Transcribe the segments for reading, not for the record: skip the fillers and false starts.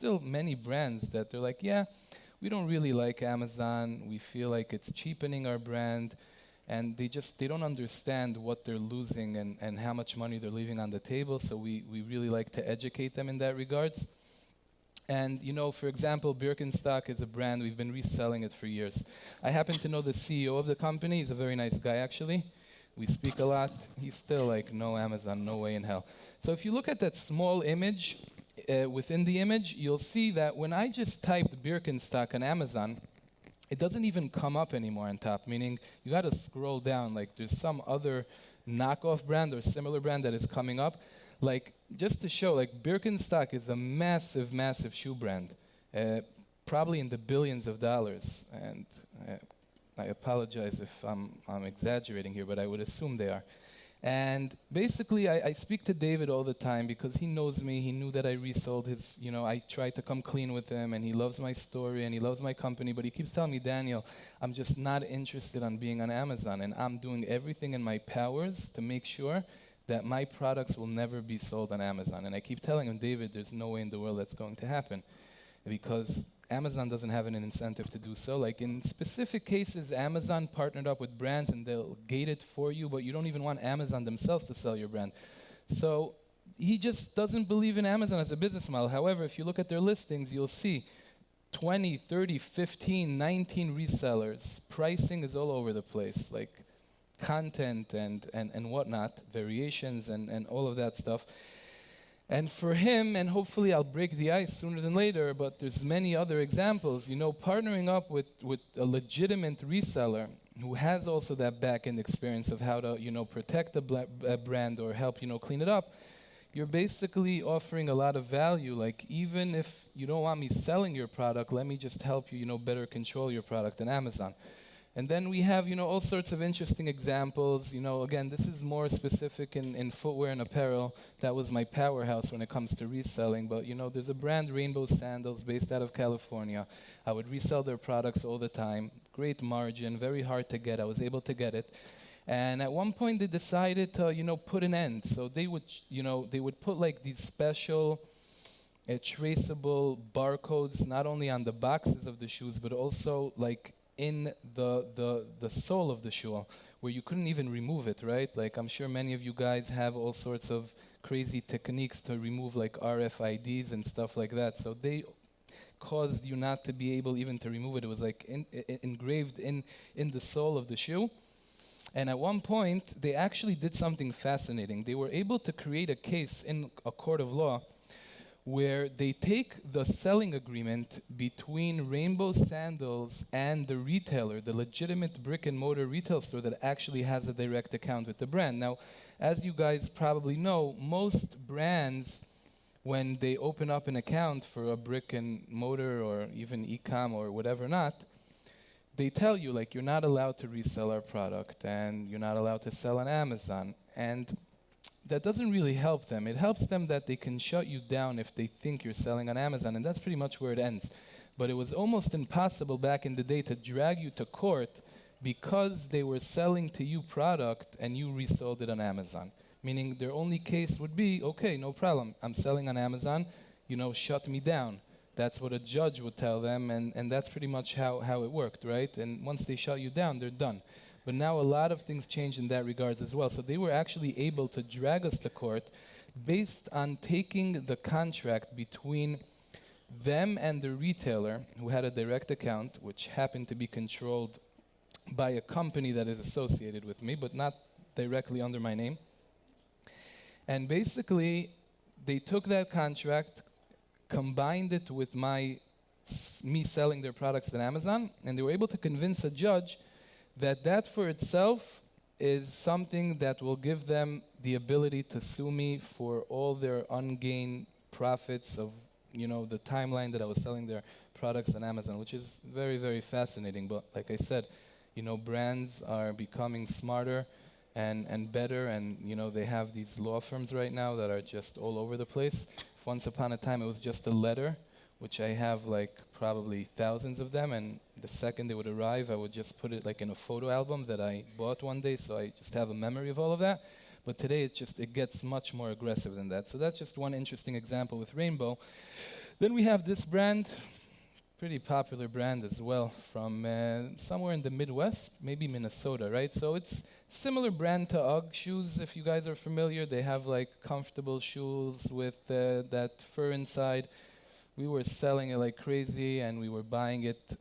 still many brands that they're like, yeah, we don't really like Amazon. We feel like it's cheapening our brand. And they don't understand what they're losing and how much money they're leaving on the table. So we really like to educate them in that regards. And for example, Birkenstock is a brand, we've been reselling it for years. I happen to know the CEO of the company. He's a very nice guy, actually. We speak a lot. He's still like, no Amazon, no way in hell. So if you look at that small image, within the image, you'll see that when I just typed Birkenstock on Amazon, it doesn't even come up anymore on top, meaning you got to scroll down. Like there's some other knockoff brand or similar brand that is coming up. Like just to show, like Birkenstock is a massive, massive shoe brand, probably in the billions of dollars. And I apologize if I'm exaggerating here, but I would assume they are. And basically, I speak to David all the time because he knows me. He knew that I resold his, I tried to come clean with him, and he loves my story, and he loves my company, but he keeps telling me, Daniel, I'm just not interested on being on Amazon, and I'm doing everything in my powers to make sure that my products will never be sold on Amazon. And I keep telling him, David, there's no way in the world that's going to happen because Amazon doesn't have an incentive to do so. Like in specific cases, Amazon partnered up with brands and they'll gate it for you, but you don't even want Amazon themselves to sell your brand. So he just doesn't believe in Amazon as a business model. However, if you look at their listings, you'll see 20, 30, 15, 19 resellers. Pricing is all over the place, like content and whatnot, variations and all of that stuff. And for him, and hopefully I'll break the ice sooner than later, but there's many other examples, partnering up with a legitimate reseller who has also that back-end experience of how to, protect the brand or help, clean it up, you're basically offering a lot of value. Like, even if you don't want me selling your product, let me just help you, better control your product on Amazon. And then we have, all sorts of interesting examples. Again, this is more specific in footwear and apparel. That was my powerhouse when it comes to reselling. But, there's a brand, Rainbow Sandals, based out of California. I would resell their products all the time. Great margin, very hard to get. I was able to get it. And at one point, they decided to, put an end. So they would, they would put like these special traceable barcodes, not only on the boxes of the shoes, but also like in the sole of the shoe, where you couldn't even remove it, right? Like, I'm sure many of you guys have all sorts of crazy techniques to remove like RFIDs and stuff like that. So they caused you not to be able even to remove it. It was like engraved in the sole of the shoe. And at one point, they actually did something fascinating. They were able to create a case in a court of law where they take the selling agreement between Rainbow Sandals and the retailer, the legitimate brick and mortar retail store that actually has a direct account with the brand. Now, as you guys probably know, most brands, when they open up an account for a brick and mortar or even e-com or whatever not, they tell you, like, you're not allowed to resell our product and you're not allowed to sell on Amazon. And that doesn't really help them. It helps them that they can shut you down if they think you're selling on Amazon, and that's pretty much where it ends. But it was almost impossible back in the day to drag you to court because they were selling to you product and you resold it on Amazon. Meaning their only case would be, okay, no problem, I'm selling on Amazon, shut me down. That's what a judge would tell them, and that's pretty much how it worked, right? And once they shut you down, they're done. But now a lot of things changed in that regards as well. So they were actually able to drag us to court based on taking the contract between them and the retailer, who had a direct account, which happened to be controlled by a company that is associated with me, but not directly under my name. And basically, they took that contract, combined it with me selling their products on Amazon, and they were able to convince a judge that for itself is something that will give them the ability to sue me for all their ungained profits of, the timeline that I was selling their products on Amazon, which is very, very fascinating. But like I said, brands are becoming smarter and better, and, they have these law firms right now that are just all over the place. Once upon a time, it was just a letter, which I have like probably thousands of them, and the second they would arrive, I would just put it like in a photo album that I bought one day, so I just have a memory of all of that. But today it gets much more aggressive than that. So that's just one interesting example with Rainbow. Then we have this brand, pretty popular brand as well, from somewhere in the Midwest, maybe Minnesota, right? So it's similar brand to UGG shoes, if you guys are familiar. They have like comfortable shoes with that fur inside. We were selling it like crazy, and we were buying it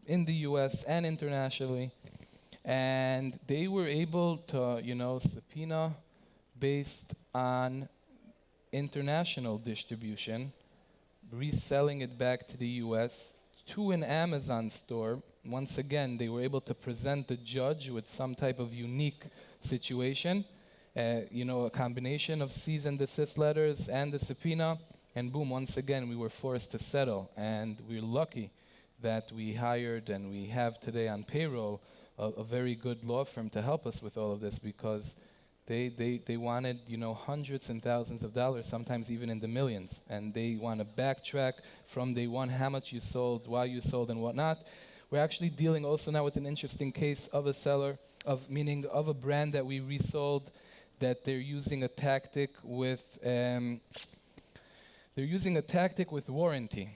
in the US and internationally. And they were able to, subpoena based on international distribution, reselling it back to the US to an Amazon store. Once again, they were able to present the judge with some type of unique situation, a combination of cease and desist letters and the subpoena, and boom, once again, we were forced to settle. And we're lucky that we hired and we have today on payroll a very good law firm to help us with all of this, because they wanted, hundreds and thousands of dollars, sometimes even in the millions. And they want to backtrack from day one how much you sold, why you sold, and whatnot. We're actually dealing also now with an interesting case of a seller, meaning of a brand that we resold, that they're using a tactic with warranty.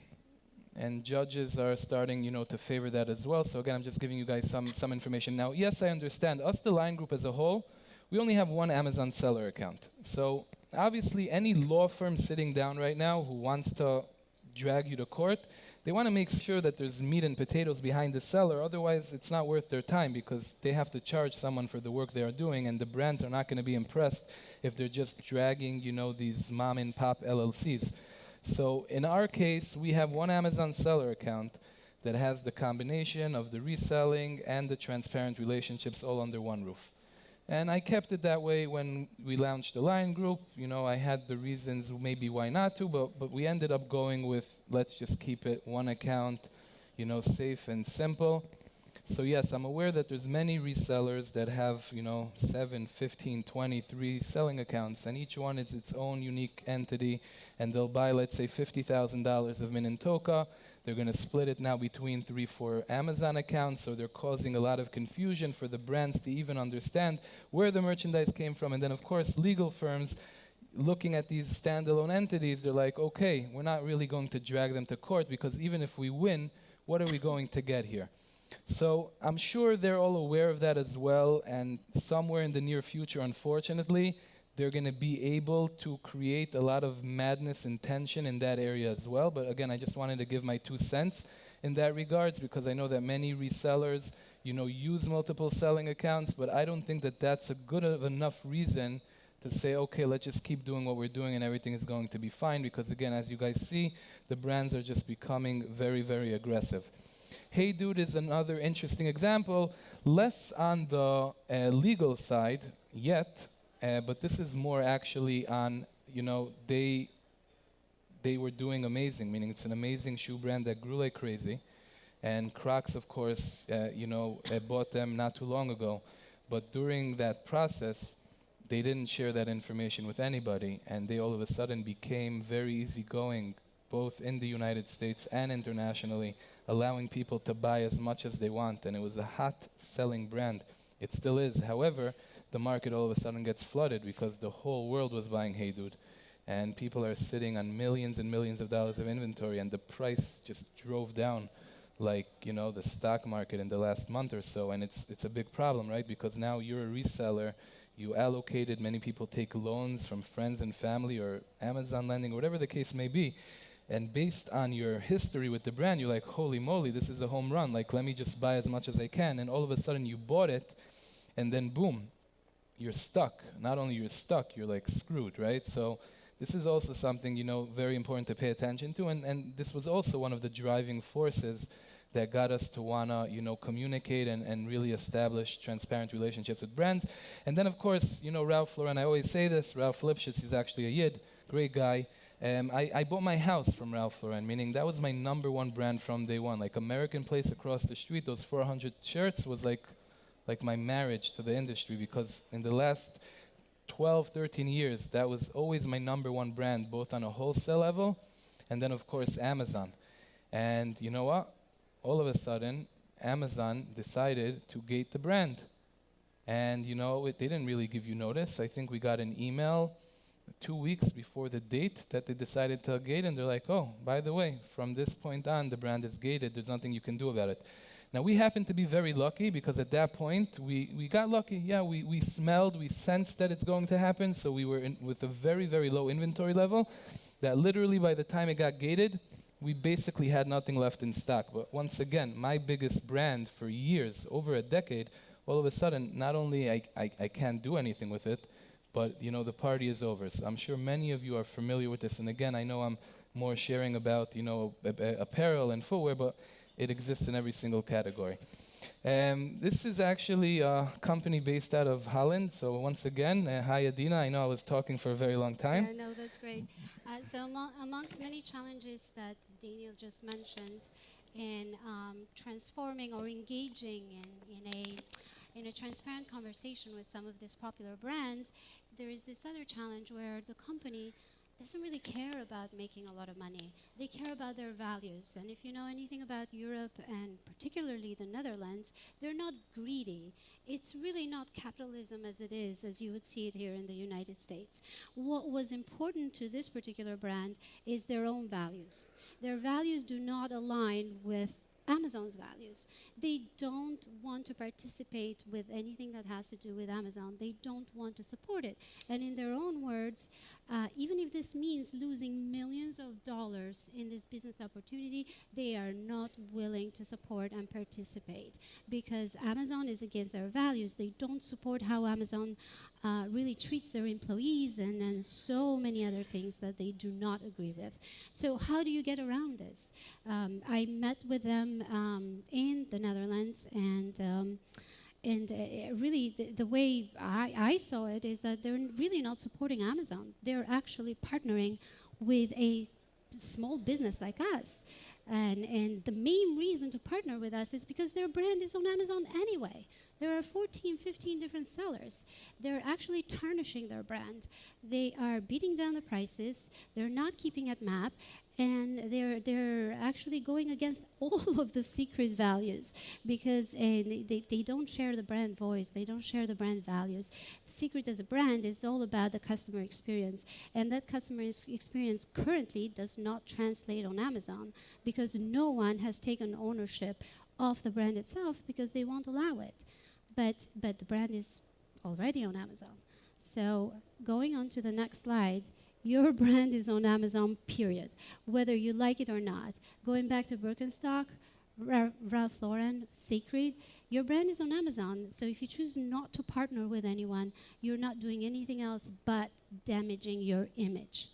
And judges are starting, to favor that as well. So again, I'm just giving you guys some information. Now, yes, I understand. Us, the Line Group as a whole, we only have one Amazon seller account. So obviously, any law firm sitting down right now who wants to drag you to court, they want to make sure that there's meat and potatoes behind the seller. Otherwise, it's not worth their time, because they have to charge someone for the work they are doing, and the brands are not going to be impressed if they're just dragging, these mom and pop LLCs. So in our case, we have one Amazon seller account that has the combination of the reselling and the transparent relationships all under one roof. And I kept it that way when we launched the Line Group. I had the reasons maybe why not to, but we ended up going with, let's just keep it one account, safe and simple. So yes, I'm aware that there's many resellers that have, 7, 15, 23 selling accounts, and each one is its own unique entity, and they'll buy, let's say, $50,000 of Minnetonka. They're going to split it now between 3, 4 Amazon accounts, so they're causing a lot of confusion for the brands to even understand where the merchandise came from. And then, of course, legal firms looking at these standalone entities, they're like, okay, we're not really going to drag them to court, because even if we win, what are we going to get here? So I'm sure they're all aware of that as well, and somewhere in the near future, unfortunately, they're going to be able to create a lot of madness and tension in that area as well. But again, I just wanted to give my 2 cents in that regards, because I know that many resellers, use multiple selling accounts, but I don't think that that's a good enough reason to say, okay, let's just keep doing what we're doing and everything is going to be fine, because again, as you guys see, the brands are just becoming very, very aggressive. Hey Dude is another interesting example, less on the legal side yet, but this is more actually on, they were doing amazing, meaning it's an amazing shoe brand that grew like crazy. And Crocs, of course, bought them not too long ago. But during that process, they didn't share that information with anybody, and they all of a sudden became very easygoing, both in the United States and internationally, allowing people to buy as much as they want. And it was a hot-selling brand. It still is. However, the market all of a sudden gets flooded because the whole world was buying Hey Dude. And people are sitting on millions and millions of dollars of inventory, and the price just drove down like, the stock market in the last month or so. And it's a big problem, right? Because now you're a reseller, you allocated, many people take loans from friends and family or Amazon lending, whatever the case may be. And based on your history with the brand, you're like, holy moly, this is a home run. Like, let me just buy as much as I can. And all of a sudden you bought it, and then boom, you're stuck. Not only you're stuck, you're like screwed, right? So this is also something, very important to pay attention to. And this was also one of the driving forces that got us to wanna, communicate and really establish transparent relationships with brands. And then, of course, Ralph Lauren, I always say this, Ralph Lipschitz, he's actually a Yid, great guy. I bought my house from Ralph Lauren, meaning that was my #1 brand from day one. Like American Place across the street, those 400 shirts was like my marriage to the industry, because in the last 12, 13 years, that was always my #1 brand, both on a wholesale level and then, of course, Amazon. And you know what? All of a sudden, Amazon decided to gate the brand. And they didn't really give you notice. I think we got an email 2 weeks before the date that they decided to gate, and they're like, oh, by the way, from this point on, the brand is gated. There's nothing you can do about it. Now, we happened to be very lucky because at that point, we got lucky. Yeah, we smelled, we sensed that it's going to happen, so we were with a very, very low inventory level that literally by the time it got gated, we basically had nothing left in stock. But once again, my biggest brand for years, over a decade, all of a sudden, not only I can't do anything with it, but the party is over. So I'm sure many of you are familiar with this. And again, I know I'm more sharing about apparel and footwear, but it exists in every single category. This is actually a company based out of Holland. So once again, hi Adina. I know I was talking for a very long time. Yeah, no, that's great. So amongst many challenges that Daniel just mentioned in transforming or engaging in a transparent conversation with some of these popular brands, there is this other challenge where the company doesn't really care about making a lot of money. They care about their values. And if you know anything about Europe and particularly the Netherlands, they're not greedy. It's really not capitalism as it is, as you would see it here in the United States. What was important to this particular brand is their own values. Their values do not align with Amazon's values. They don't want to participate with anything that has to do with Amazon. They don't want to support it. And in their own words, even if this means losing millions of dollars in this business opportunity, they are not willing to support and participate because Amazon is against their values. They don't support how Amazon really treats their employees and so many other things that they do not agree with. So how do you get around this? I met with them in the Netherlands, and really the way I saw it is that they're really not supporting Amazon. They're actually partnering with a small business like us. And the main reason to partner with us is because their brand is on Amazon anyway. There are 14, 15 different sellers. They're actually tarnishing their brand. They are beating down the prices. They're not keeping at MAP. And they're actually going against all of the secret values because they don't share the brand voice. They don't share the brand values. Secret as a brand is all about the customer experience. And that customer experience currently does not translate on Amazon because no one has taken ownership of the brand itself because they won't allow it. But the brand is already on Amazon. So going on to the next slide, your brand is on Amazon, period, whether you like it or not. Going back to Birkenstock, Ralph Lauren, Secret, your brand is on Amazon. So if you choose not to partner with anyone, you're not doing anything else but damaging your image.